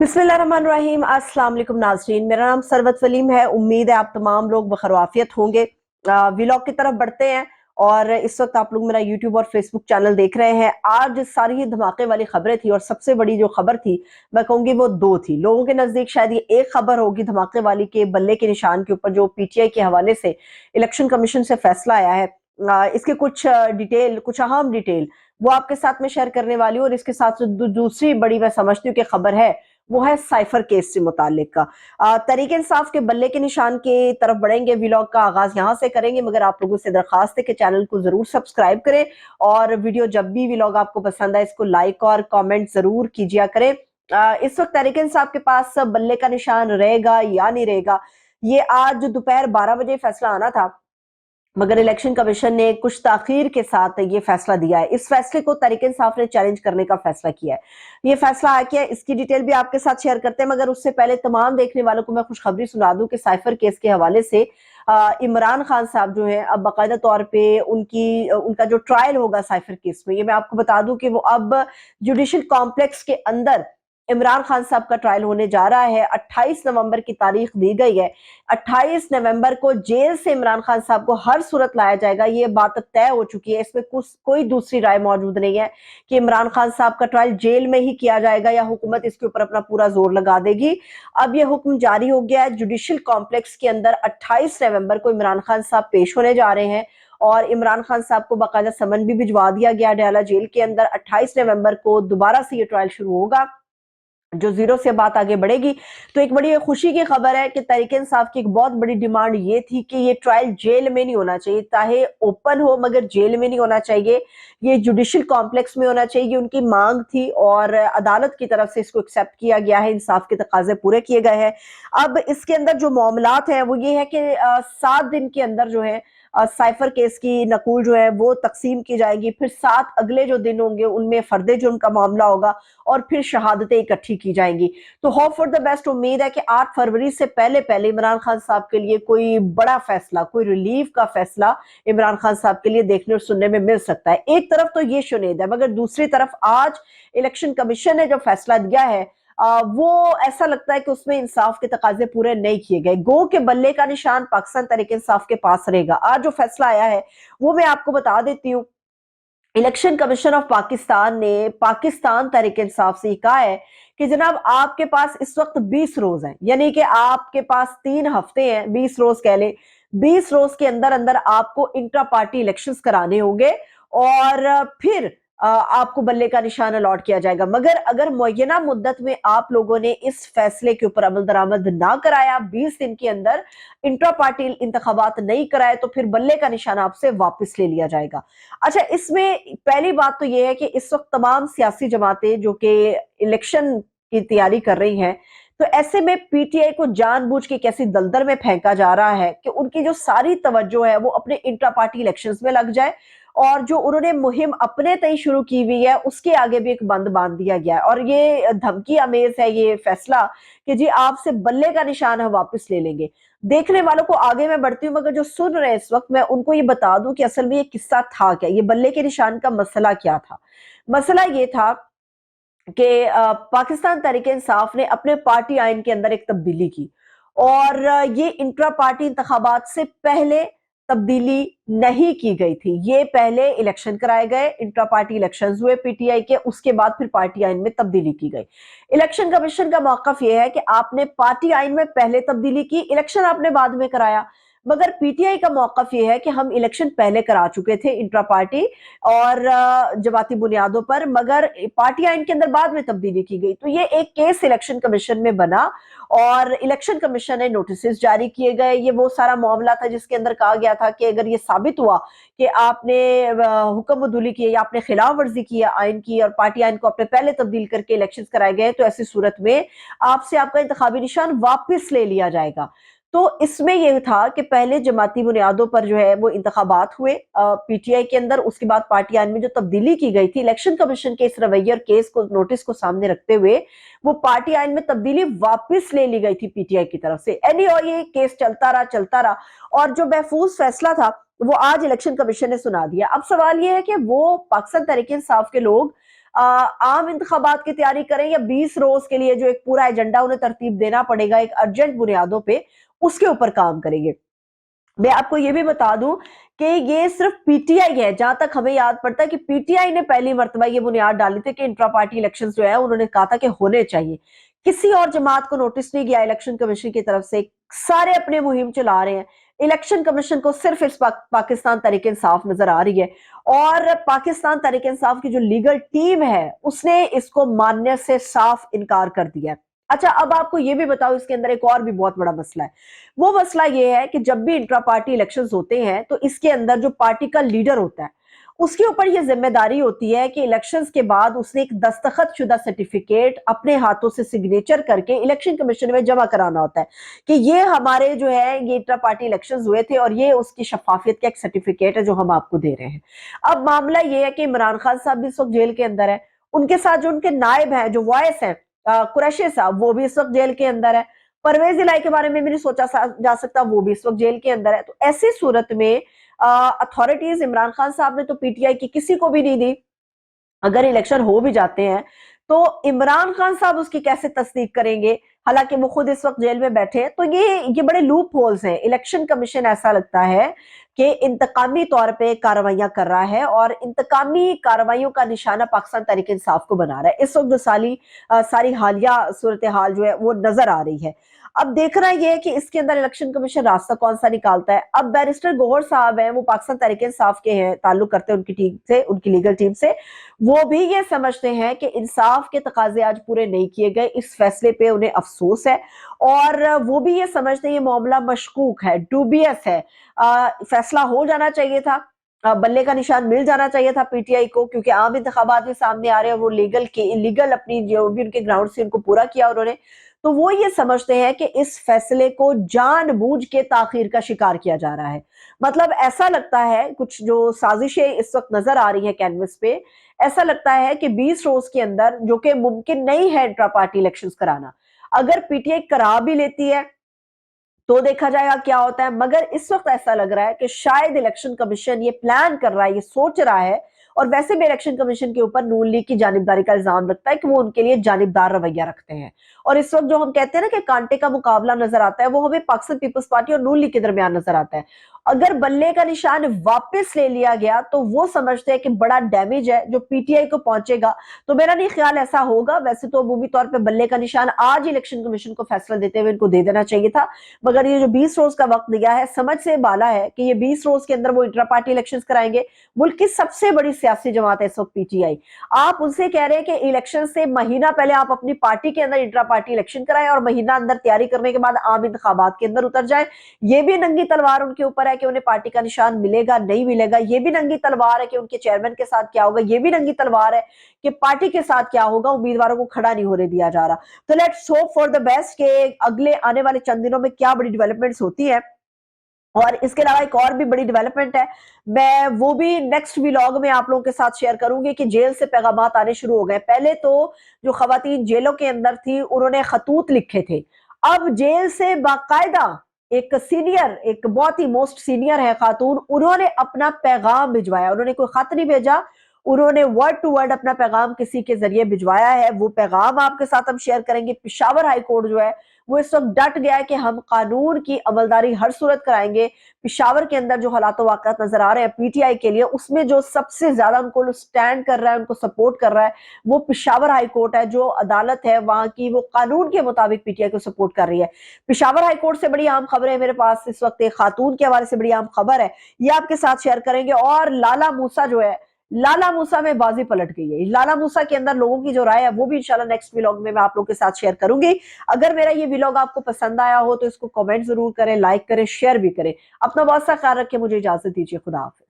बिस्मिल्लाहिर्रहमानिर्रहीम। अस्सलाम वालेकुम नाज़रीन, मेरा नाम सरवत वलीम है। उम्मीद है आप तमाम लोग बखैरियत होंगे। व्लॉग की तरफ बढ़ते हैं और इस वक्त आप लोग मेरा यूट्यूब और फेसबुक चैनल देख रहे हैं। आज सारी ही धमाके वाली खबरें थी और सबसे बड़ी जो खबर थी मैं कहूँगी वो दो थी। लोगों के नज़दीक शायद ये एक खबर होगी धमाके वाली के बल्ले के निशान के ऊपर जो पीटीआई के हवाले से इलेक्शन कमीशन से फैसला आया है। इसके कुछ डिटेल, कुछ अहम डिटेल वो आपके साथ में शेयर करने वाली हूँ और इसके साथ दूसरी बड़ी मैं समझती हूँ कि खबर है वो है साइफर केस से मुतालिक का। तहरीक इंसाफ के बल्ले के निशान के तरफ बढ़ेंगे। व्लॉग का आगाज यहाँ से करेंगे, मगर आप लोगों से दरखास्त है कि चैनल को जरूर सब्सक्राइब करें और वीडियो जब भी व्लॉग आपको पसंद आए इसको लाइक और कमेंट जरूर कीजिए करें। इस वक्त तहरीक इंसाफ के पास बल्ले का निशान रहेगा या नहीं रहेगा, ये आज दोपहर 12 बजे फैसला आना था, मगर इलेक्शन कमीशन ने कुछ ताखीर के साथ ये फैसला दिया है। इस फैसले को तहरीक इंसाफ ने चैलेंज करने का फैसला किया है। ये फैसला आया क्या है इसकी डिटेल भी आपके साथ शेयर करते हैं, मगर उससे पहले तमाम देखने वालों को मैं खुशखबरी सुना दूं कि साइफर केस के हवाले से इमरान खान साहब जो है अब बाकायदा तौर पे उनका जो ट्रायल होगा साइफर केस में, ये मैं आपको बता दूं कि वो अब जुडिशल कॉम्प्लेक्स के अंदर इमरान खान साहब का ट्रायल होने जा रहा है। 28 नवंबर की तारीख दी गई है। 28 नवंबर को जेल से इमरान खान साहब को हर सूरत लाया जाएगा, ये बात अब तय हो चुकी है। इसमें कोई दूसरी राय मौजूद नहीं है कि इमरान खान साहब का ट्रायल जेल में ही किया जाएगा या हुकूमत इसके ऊपर अपना पूरा जोर लगा देगी। अब ये हुक्म जारी हो गया है। जुडिशल कॉम्प्लेक्स के अंदर 28 नवंबर को इमरान खान साहब पेश होने जा रहे हैं और इमरान खान साहब को बाकायदा समन भी भिजवा दिया गया डयाला जेल के अंदर। 28 नवंबर को दोबारा से ये ट्रायल शुरू होगा जो जीरो से बात आगे बढ़ेगी। तो एक बड़ी खुशी की खबर है कि तहरीक इंसाफ की एक बहुत बड़ी डिमांड ये थी कि ये ट्रायल जेल में नहीं होना चाहिए, चाहे ओपन हो मगर जेल में नहीं होना चाहिए, ये जुडिशल कॉम्प्लेक्स में होना चाहिए। उनकी मांग थी और अदालत की तरफ से इसको एक्सेप्ट किया गया है, इंसाफ के तकाजे पूरे किए गए हैं। अब इसके अंदर जो मामलात हैं वो ये है कि 7 दिन के अंदर जो है साइफर केस की नकूल जो है वो तकसीम की जाएगी, फिर 7 अगले जो दिन होंगे उनमें फर्दे जुर्म का मामला होगा और फिर शहादतें इकट्ठी की जाएंगी। तो होप फॉर द बेस्ट। उम्मीद है कि 8 फरवरी से पहले पहले इमरान खान साहब के लिए कोई बड़ा फैसला, कोई रिलीफ का फैसला इमरान खान साहब के लिए देखने और सुनने में मिल सकता है। एक तरफ तो ये शुनेद है, मगर दूसरी तरफ आज इलेक्शन कमीशन ने जो फैसला दिया है वो ऐसा लगता है कि उसमें इंसाफ के तकाजे पूरे नहीं किए गए। गो के बल्ले का निशान पाकिस्तान तहरीक इंसाफ के पास रहेगा। आज जो फैसला आया है वो मैं आपको बता देती हूँ। इलेक्शन कमीशन ऑफ पाकिस्तान ने पाकिस्तान तहरीक इंसाफ से कहा है कि जनाब आपके पास इस वक्त 20 रोज हैं, यानी कि आपके पास 3 हफ्ते हैं, 20 रोज कह ले। 20 रोज के अंदर अंदर आपको इंट्रा पार्टी इलेक्शंस कराने होंगे और फिर आपको बल्ले का निशान अलॉट किया जाएगा। मगर अगर मुय्यना मुद्दत में आप लोगों ने इस फैसले के ऊपर अमल दरामद ना कराया, 20 दिन के अंदर इंट्रा पार्टी इंतखाबात नहीं कराए, तो फिर बल्ले का निशान आपसे वापस ले लिया जाएगा। अच्छा, इसमें पहली बात तो यह है कि इस वक्त तमाम सियासी जमातें जो कि इलेक्शन की तैयारी कर रही हैं, तो ऐसे में पीटीआई को जानबूझ के कैसी दलदल में फेंका जा रहा है कि उनकी जो सारी तवज्जो है वो अपने इंट्रा पार्टी इलेक्शंस में लग जाए और जो उन्होंने मुहिम अपने तय शुरू की हुई है उसके आगे भी एक बंद बांध दिया गया है। और ये धमकी अमेज है ये फैसला कि जी आपसे बल्ले का निशान हम वापस ले लेंगे। देखने वालों को आगे मैं बढ़ती हूँ, मगर जो सुन रहे हैं इस वक्त मैं उनको ये बता दूं कि असल में ये किस्सा था क्या, ये बल्ले के निशान का मसला क्या था। मसला ये था कि पाकिस्तान तहरीक इंसाफ ने अपने पार्टी आइन के अंदर एक तब्दीली की और ये इंट्रा पार्टी इंतखाबात से पहले तब्दीली नहीं की गई थी। ये पहले इलेक्शन कराए गए, इंट्रा पार्टी इलेक्शंस हुए पीटीआई के, उसके बाद फिर पार्टी आइन में तब्दीली की गई। इलेक्शन कमीशन का मौकफ यह है कि आपने पार्टी आइन में पहले तब्दीली की, इलेक्शन आपने बाद में कराया। मगर पीटीआई का मौकफ यह है कि हम इलेक्शन पहले करा चुके थे इंट्रा पार्टी और जमाती बुनियादों पर, मगर पार्टी आइन के अंदर बाद में तब्दीली की गई। तो ये एक केस इलेक्शन कमीशन में बना और इलेक्शन कमीशन ने नोटिस जारी किए गए। ये वो सारा मामला था जिसके अंदर कहा गया था कि अगर ये साबित हुआ कि आपने हुक्म अदूली की या आपने खिलाफ वर्जी की है आइन की और पार्टी आइन को आपने पहले तब्दील करके इलेक्शन कराए गए, तो ऐसी सूरत में आपसे आपका इंतखाबी निशान वापस ले लिया जाएगा। तो इसमें यह था कि पहले जमाती बुनियादों पर जो है वो इंतखाबात हुए पीटीआई के अंदर, उसके बाद पार्टी आइन में जो तब्दीली की गई थी इलेक्शन कमीशन के इस रवैये और केस को, नोटिस को सामने रखते हुए वो पार्टी आइन में तब्दीली वापस ले ली गई थी पीटीआई की तरफ से। एनी और ये केस चलता रहा और जो महफूज फैसला था वो आज इलेक्शन कमीशन ने सुना दिया। अब सवाल ये है कि वो पाकिस्तान तहरीक इंसाफ के लोग आम इंतखाबात की तैयारी करें या 20 रोज के लिए जो एक पूरा एजेंडा उन्हें तरतीब देना पड़ेगा एक अर्जेंट बुनियादों पे, उसके ऊपर काम करेंगे। मैं आपको ये भी बता दूं कि ये सिर्फ पीटीआई है, जहां तक हमें याद पड़ता है कि पीटीआई ने पहली मर्तबा ये बुनियाद डाली थी कि इंट्रा पार्टी इलेक्शन जो है उन्होंने कहा था कि होने चाहिए। किसी और जमात को नोटिस नहीं गया इलेक्शन कमीशन की तरफ से, सारे अपने मुहिम चला रहे हैं। इलेक्शन कमीशन को सिर्फ इस पाकिस्तान तहरीक इंसाफ नजर आ रही है, और पाकिस्तान तहरीक इंसाफ की जो लीगल टीम है उसने इसको मानने से साफ इनकार कर दिया है। अच्छा, अब आपको ये भी बताओ, इसके अंदर एक और भी बहुत बड़ा मसला है। वो मसला ये है कि जब भी इंट्रा पार्टी इलेक्शंस होते हैं तो इसके अंदर जो पार्टी का लीडर होता है उसके ऊपर ये जिम्मेदारी होती है कि इलेक्शंस के बाद उसने एक दस्तखत शुदा सर्टिफिकेट अपने हाथों से सिग्नेचर करके इलेक्शन कमीशन में जमा कराना होता है कि ये हमारे जो है ये इंट्रा पार्टी इलेक्शंस हुए थे और ये उसकी शफाफियत का एक सर्टिफिकेट है जो हम आपको दे रहे हैं। अब मामला ये है कि इमरान खान साहब भी इस वक्त जेल के अंदर है, उनके साथ जो उनके नायब हैं, जो वॉइस है कुरैशी साहब, वो भी इस वक्त जेल के अंदर है। परवेज इलाही के बारे में भी नहीं सोचा जा सकता, वो भी इस वक्त जेल के अंदर है। तो ऐसी सूरत में अथॉरिटीज, इमरान खान साहब ने तो पीटीआई की किसी को भी नहीं दी। अगर इलेक्शन हो भी जाते हैं तो इमरान खान साहब उसकी कैसे तस्दीक करेंगे, हालांकि वो खुद इस वक्त जेल में बैठे हैं। तो ये बड़े लूप होल्स हैं। इलेक्शन कमीशन ऐसा लगता है कि इंतकामी तौर पे कार्रवाइयां कर रहा है और इंतकामी कार्रवाइयों का निशाना पाकिस्तान तहरीक इंसाफ को बना रहा है। इस वक्त जो सारी हालिया सूरत हाल जो है वो नजर आ रही है। अब देखना यह है कि इसके अंदर इलेक्शन कमीशन रास्ता कौन सा निकालता है। अब बैरिस्टर गौहर साहब हैं, वो पाकिस्तान तहरीक इंसाफ के हैं, ताल्लुक करते हैं उनकी टीम से, उनकी लीगल टीम से। वो भी ये समझते हैं कि इंसाफ के तकाजे आज पूरे नहीं किए गए, इस फैसले पे उन्हें अफसोस है। और वो भी ये समझते हैं ये मामला मशकूक है, डूबियस है। फैसला हो जाना चाहिए था, बल्ले का निशान मिल जाना चाहिए था पीटीआई को, क्योंकि आम इंतखाबात भी सामने आ रहे हैं, वो लीगल अपनी जो भी उनके ग्राउंड से उनको पूरा किया उन्होंने। तो वो ये समझते हैं कि इस फैसले को जानबूझ के ताखीर का शिकार किया जा रहा है। मतलब ऐसा लगता है, कुछ जो साजिशें इस वक्त नजर आ रही है कैनवस पे, ऐसा लगता है कि 20 रोज के अंदर, जो कि मुमकिन नहीं है इंट्रा पार्टी इलेक्शंस कराना, अगर पीटीआई करा भी लेती है तो देखा जाएगा क्या होता है। मगर इस वक्त ऐसा लग रहा है कि शायद इलेक्शन कमीशन ये प्लान कर रहा है, ये सोच रहा है, और वैसे भी इलेक्शन कमीशन के ऊपर नून लीग की जानिबदारी का इल्जाम लगता है कि वो उनके लिए जानिबदार रवैया रखते हैं। और इस वक्त जो हम कहते हैं ना कि कांटे का मुकाबला नजर आता है, वो हमें पाकिस्तान पीपल्स पार्टी और नून लीग के दरमियान नजर आता है। अगर बल्ले का निशान वापस ले लिया गया तो वो समझते हैं कि बड़ा डैमेज है जो पीटीआई को पहुंचेगा। तो मेरा नहीं ख्याल ऐसा होगा। वैसे तो अमूमी तौर पर बल्ले का निशान आज इलेक्शन कमीशन को फैसला देते हुए इनको दे देना चाहिए था, मगर ये जो 20 रोज का वक्त दिया है, समझ से बाला है कि ये 20 रोज के अंदर वो इंट्रा पार्टी इलेक्शन कराएंगे। मुल्क की सबसे बड़ी सियासी जमात है इस वक्त पीटीआई। आप उनसे कह रहे हैं कि इलेक्शन से महीना पहले आप अपनी पार्टी के अंदर इंट्रा पार्टी इलेक्शन कराएं और महीना अंदर तैयारी करने के बाद आम इंतखाबात के अंदर उतर जाए। ये भी नंगी तलवार उनके ऊपर है कि उन्हें पार्टी का निशान मिलेगा नहीं मिलेगा। ये भी नंगी तलवार है कि उनके चेयरमैन के साथ क्या होगा। ये भी नंगी तलवार है कि पार्टी के साथ क्या होगा, उम्मीदवारों को खड़ा नहीं होने दिया जा रहा। तो let's hope for the best कि अगले आने वाले चंद दिनों में क्या बड़ी डेवलपमेंट्स होती है। और इसके अलावा एक और भी बड़ी डेवलपमेंट है, मैं वो भी नेक्स्ट व्लॉग में आप लोगों के साथ शेयर करूंगी कि जेल से पैगामात आने शुरू हो गए। पहले तो जो खवातीन जेलों के अंदर थी उन्होंने खतूत लिखे थे, अब जेल से बाकायदा एक सीनियर, एक बहुत ही मोस्ट सीनियर है खातून, उन्होंने अपना पैगाम भिजवाया। उन्होंने कोई खत नहीं भेजा, उन्होंने वर्ड टू वर्ड अपना पैगाम किसी के जरिए भिजवाया है। वो पैगाम आपके साथ हम शेयर करेंगे। पिशावर हाई कोर्ट जो है वो इस वक्त डट गया है कि हम कानून की अमलदारी हर सूरत कराएंगे। पिशावर के अंदर जो हालात वाक़यात नजर आ रहे हैं पीटीआई के लिए, उसमें जो सबसे ज्यादा उनको स्टैंड कर रहा है, उनको सपोर्ट कर रहा है, वो पिशावर हाई कोर्ट है। जो अदालत है वहां की, वो कानून के मुताबिक पीटीआई को सपोर्ट कर रही है। पिशावर हाई कोर्ट से बड़ी अहम खबर है मेरे पास इस वक्त, एक खातून के हवाले से बड़ी अहम खबर है, ये आपके साथ शेयर करेंगे। और लाला मूसा जो है, लाला मूसा में बाजी पलट गई है। लाला मूसा के अंदर लोगों की जो राय है वो भी इंशाल्लाह नेक्स्ट व्लॉग में मैं आप लोगों के साथ शेयर करूंगी। अगर मेरा ये व्लॉग आपको पसंद आया हो तो इसको कमेंट जरूर करें, लाइक करें, शेयर भी करें। अपना बहुत सा ख्याल रखें, मुझे इजाजत दीजिए। खुदा हाफिज।